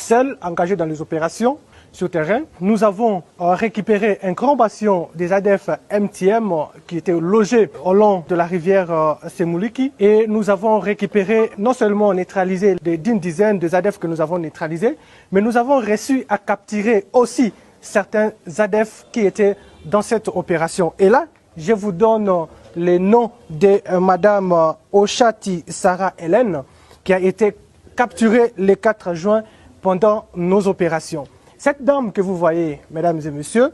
seuls engagés dans les opérations sur terrain. Nous avons récupéré un grand bastion des ADF MTM qui était logé au long de la rivière Semouliki. Et nous avons récupéré, non seulement neutralisé d'une dizaine de ADF que nous avons neutralisés, mais nous avons réussi à capturer aussi certains ADF qui étaient dans cette opération. Et là, je vous donne les noms de Madame Ochati Sarah Hélène, qui a été capturée le 4 juin pendant nos opérations. Cette dame que vous voyez, mesdames et messieurs,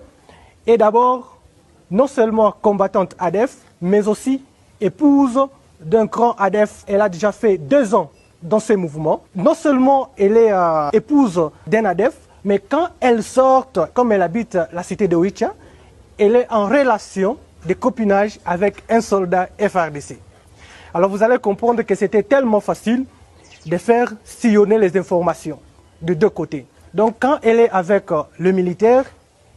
est d'abord non seulement combattante ADF, mais aussi épouse d'un grand ADF. Elle a déjà fait 2 ans dans ces mouvements. Non seulement elle est épouse d'un ADF, mais quand elle sort, comme elle habite la cité de Oicha, elle est en relation de copinage avec un soldat FARDC. Alors vous allez comprendre que c'était tellement facile de faire sillonner les informations de 2 côtés. Donc quand elle est avec le militaire,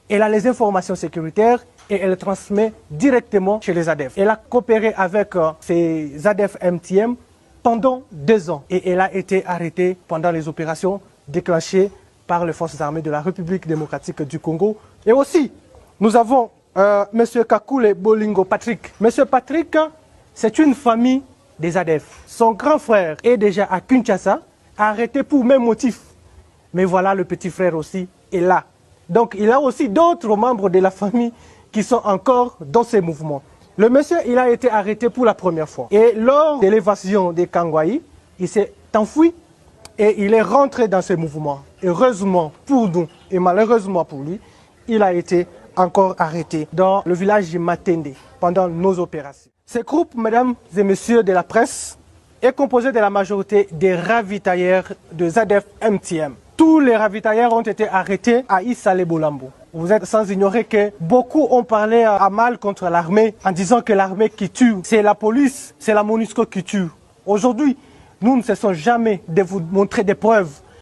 elle a les informations sécuritaires et elle transmet directement chez les ADF. Elle a coopéré avec ces ADF MTM pendant 2 ans et elle a été arrêtée pendant les opérations déclenchées par les forces armées de la République démocratique du Congo. Et aussi, nous avons M. Kakule Bolingo Patrick. M. Patrick, c'est une famille des ADF. Son grand frère est déjà à Kinshasa, arrêté pour même motif. Mais voilà, le petit frère aussi est là. Donc il a aussi d'autres membres de la famille qui sont encore dans ces mouvements. Le monsieur, il a été arrêté pour la première fois. Et lors de l'évasion des Kangwaï, il s'est enfui et il est rentré dans ces mouvements. Heureusement pour nous et malheureusement pour lui, il a été encore arrêté dans le village de Matende pendant nos opérations. Ce groupe, mesdames et messieurs de la presse, est composé de la majorité des ravitailleurs de ZADF MTM. Tous les ravitailleurs ont été arrêtés à Issa Bolambo. Vous êtes sans ignorer que beaucoup ont parlé à mal contre l'armée en disant que l'armée qui tue, c'est la police, c'est la MONUSCO qui tue. Aujourd'hui, nous ne cessons jamais de vous montrer des preuves